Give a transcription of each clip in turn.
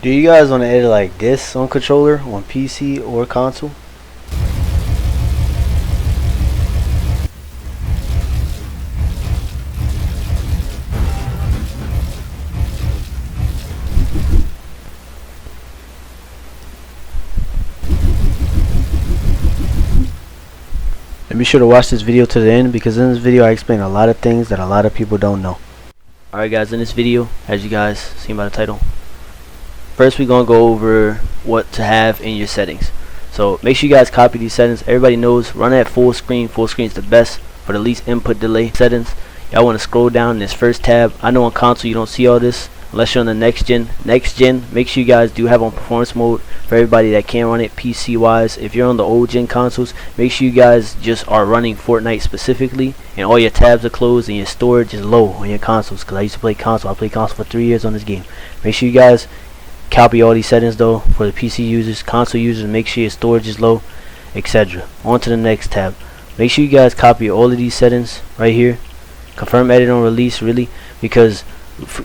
Do you guys want to edit like this on controller, on PC or console? And be sure to watch this video to the end, because in this video I explain a lot of things that a lot of people don't know. Alright guys, in this video, as you guys seen by the title, first we're going to go over what to have in your settings. So make sure you guys copy these settings. Everybody knows run at full screen. Full screen is the best for the least input delay settings. Y'all want to scroll down in this first tab. I know on console you don't see all this unless you're on the next gen. Make sure you guys do have on performance mode for everybody that can run it PC wise. If you're on the old gen consoles, make sure you guys just are running Fortnite specifically and all your tabs are closed and your storage is low on your consoles, because I used to play console. I played console for 3 years on this game. Make sure you guys copy all these settings though for the PC users. Console users, make sure your storage is low, etc. On to the next tab. Make sure you guys copy all of these settings right here. Confirm edit on release, really, because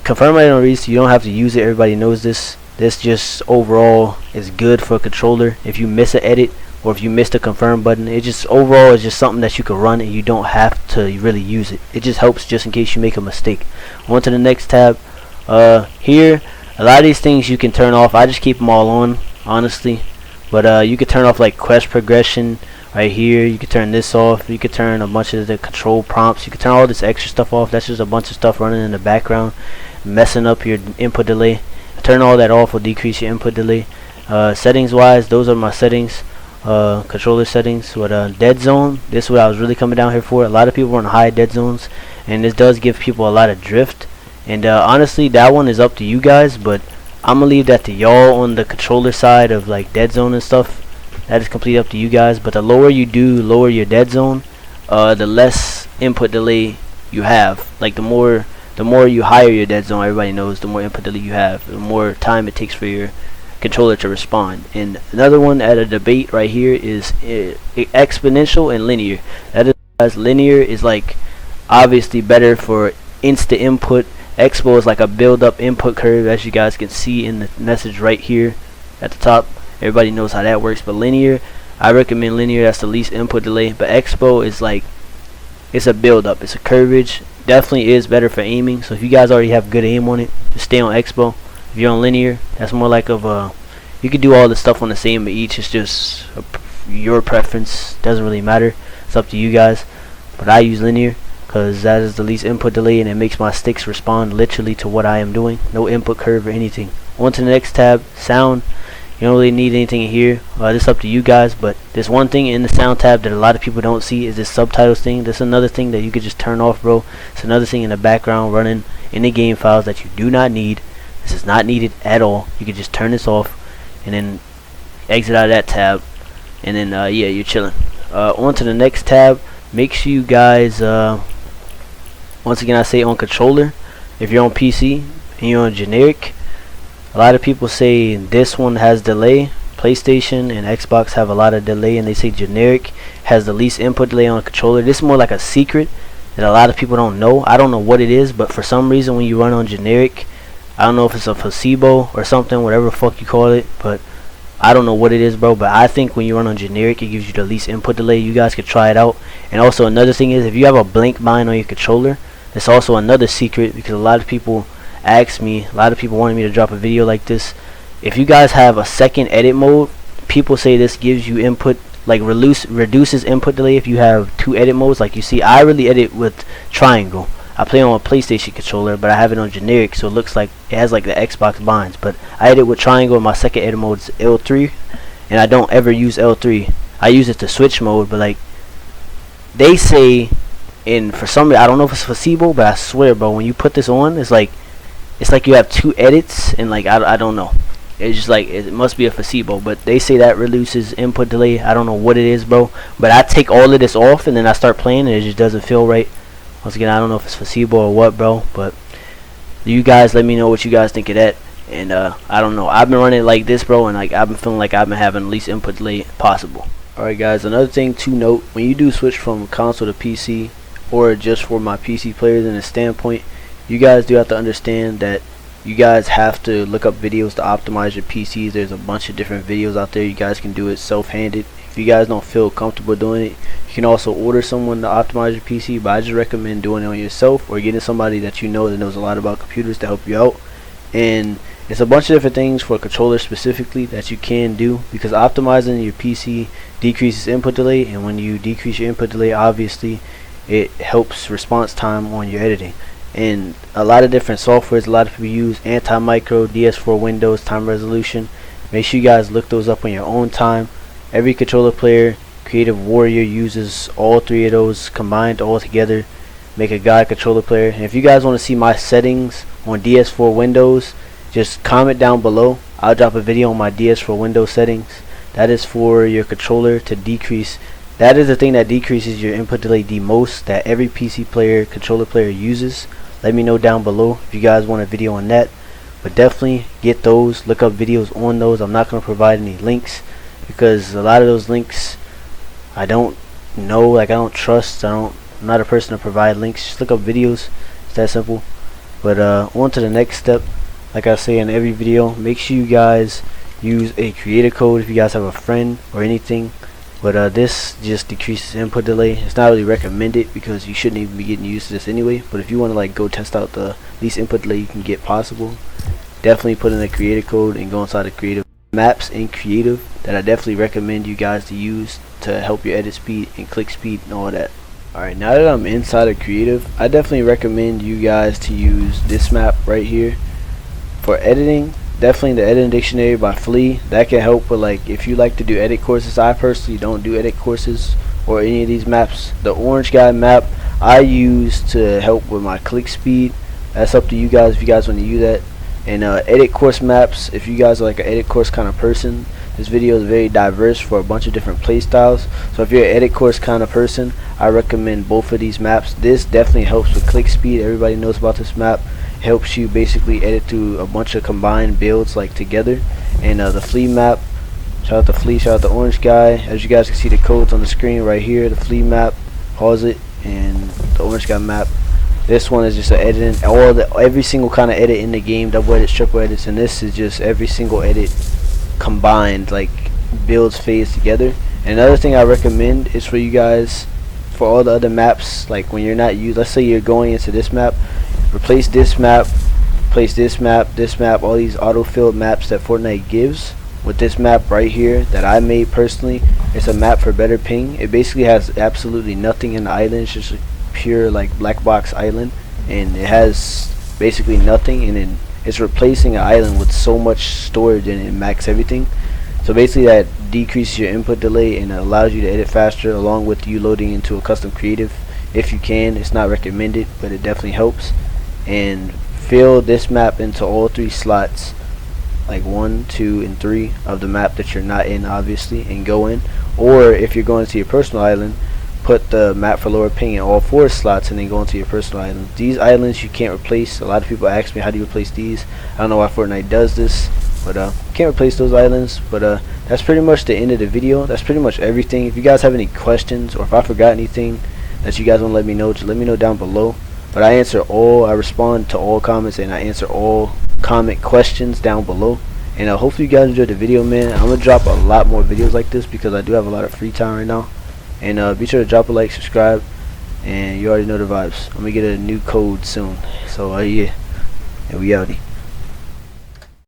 confirm edit on release, you don't have to use it. Everybody knows this. This just overall is good for a controller. If you miss an edit or if you miss the confirm button, it just overall is just something that you can run and you don't have to really use it. It just helps just in case you make a mistake. On to the next tab. Here, a lot of these things you can turn off. I just keep them all on, honestly. But you can turn off like quest progression right here. You can turn this off. You can turn a bunch of the control prompts. You can turn all this extra stuff off. That's just a bunch of stuff running in the background, messing up your input delay. Turn all that off will decrease your input delay. Settings wise, those are my settings. Controller settings with dead zone. This is what I was really coming down here for. A lot of people run high dead zones, and this does give people a lot of drift. And honestly, that one is up to you guys, but I'm gonna leave that to y'all on the controller side of like dead zone and stuff. That is completely up to you guys. But the lower you do lower your dead zone, the less input delay you have. Like the more you higher your dead zone, everybody knows the more input delay you have, the more time it takes for your controller to respond. And another one at a debate right here is exponential and linear. That is, guys, linear is like obviously better for instant input. Expo is like a build up input curve, as you guys can see in the message right here at the top. Everybody knows how that works. But linear, I recommend linear. That's the least input delay. But Expo is like, it's a build up, it's a curvage. Definitely is better for aiming. So if you guys already have good aim on it, just stay on Expo. If you're on linear, that's more like of a, you can do all the stuff on the same, but each is just your preference. Doesn't really matter. It's up to you guys. But I use linear because that is the least input delay, and it makes my sticks respond literally to what I am doing. No input curve or anything. On to the next tab, sound. You don't really need anything in here. This is up to you guys, but there's one thing in the sound tab that a lot of people don't see is this subtitles thing. This is another thing that you could just turn off, bro. It's another thing in the background running in the game files that you do not need. This is not needed at all. You could just turn this off and then exit out of that tab, and then yeah, you're chilling. On to the next tab. Make sure you guys once again, I say on controller. If you're on PC and you're on generic, a lot of people say this one has delay. PlayStation and Xbox have a lot of delay, and they say generic has the least input delay on a controller. This is more like a secret that a lot of people don't know. I don't know what it is, but for some reason when you run on generic, I don't know if it's a placebo or something, whatever the fuck you call it, but I don't know what it is, bro. But I think when you run on generic, it gives you the least input delay. You guys could try it out. And also another thing is, if you have a blank bind on your controller, it's also another secret, because a lot of people asked me, a lot of people wanted me to drop a video like this. If you guys have a second edit mode, people say this gives you input, like reduces input delay if you have two edit modes. Like you see, I really edit with triangle. I play on a PlayStation controller, but I have it on generic, so it looks like it has like the Xbox binds. But I edit with triangle, and my second edit mode is L3, and I don't ever use L3. I use it to switch mode, but like they say, and for some reason, I don't know if it's placebo, but I swear, bro, when you put this on, it's like you have two edits, and like I don't know. It's just like it must be a placebo, but they say that reduces input delay. I don't know what it is, bro, but I take all of this off and then I start playing and it just doesn't feel right. Once again, I don't know if it's placebo or what, bro, but you guys let me know what you guys think of that. And I don't know, I've been running it like this, bro, and like I've been feeling like I've been having the least input delay possible. Alright guys, another thing to note, when you do switch from console to PC, or just for my PC players in a standpoint, you guys do have to understand that you guys have to look up videos to optimize your PCs. There's a bunch of different videos out there. You guys can do it self-handed. If you guys don't feel comfortable doing it, you can also order someone to optimize your PC, but I just recommend doing it on yourself or getting somebody that you know that knows a lot about computers to help you out. And it's a bunch of different things for controllers specifically that you can do, because optimizing your PC decreases input delay, and when you decrease your input delay, obviously it helps response time on your editing. And a lot of different softwares a lot of people use: Anti-Micro, DS4 Windows, Time Resolution. Make sure you guys look those up on your own time. Every controller player, Creative Warrior, uses all three of those combined all together, make a guide controller player. And if you guys want to see my settings on DS4 Windows, just comment down below. I'll drop a video on my DS4 Windows settings. That is for your controller to decrease. That is the thing that decreases your input delay the most, that every PC player, controller player uses. Let me know down below if you guys want a video on that. But definitely get those, look up videos on those. I'm not going to provide any links because a lot of those links I don't know, like I don't trust. I'm not a person to provide links. Just look up videos. It's that simple. But on to the next step. Like I say in every video, make sure you guys use a creator code if you guys have a friend or anything. But this just decreases input delay. It's not really recommended because you shouldn't even be getting used to this anyway. But if you want to like go test out the least input delay you can get possible, definitely put in a creator code and go inside the creative maps in creative that I definitely recommend you guys to use to help your edit speed and click speed and all that. Alright, now that I'm inside of creative, I definitely recommend you guys to use this map right here for editing. Definitely the editing dictionary by Flea. That can help with like if you like to do edit courses. I personally don't do edit courses or any of these maps. The orange guy map I use to help with my click speed. That's up to you guys if you guys want to use that. And edit course maps, if you guys are like an edit course kind of person, this video is very diverse for a bunch of different play styles. So if you're an edit course kind of person, I recommend both of these maps. This definitely helps with click speed. Everybody knows about this map. Helps you basically edit through a bunch of combined builds like together. And the Flea map, shout out to Flea, shout out to Orange Guy. As you guys can see the codes on the screen right here, the Flea map, pause it, and the Orange Guy map. This one is just an editing, every single kind of edit in the game, double edits, triple edits, and this is just every single edit combined, like builds phase together. And another thing I recommend is for you guys, for all the other maps, like when you're not let's say you're going into this map, replace this map, place this map, all these auto-filled maps that Fortnite gives with this map right here that I made personally. It's a map for better ping. It basically has absolutely nothing in the island. It's just a pure like black box island, and it has basically nothing, and then it's replacing an island with so much storage in it, max everything. So basically that decreases your input delay and allows you to edit faster, along with you loading into a custom creative if you can. It's not recommended, but it definitely helps. And fill this map into all three slots, like 1, 2, and 3 of the map that you're not in, obviously, and go in. Or if you're going to your personal island, put the map for lower ping in all 4 slots and then go into your personal island. These islands you can't replace. A lot of people ask me, how do you replace these? I don't know why Fortnite does this, but can't replace those islands. But that's pretty much the end of the video. That's pretty much everything. If you guys have any questions, or if I forgot anything that you guys want to let me know, just let me know down below. But I respond to all comments, and I answer all comment questions down below. And hopefully you guys enjoyed the video, man. I'm gonna drop a lot more videos like this because I do have a lot of free time right now. And be sure to drop a like, subscribe, and you already know the vibes. I'm gonna get a new code soon. So yeah, and we outie.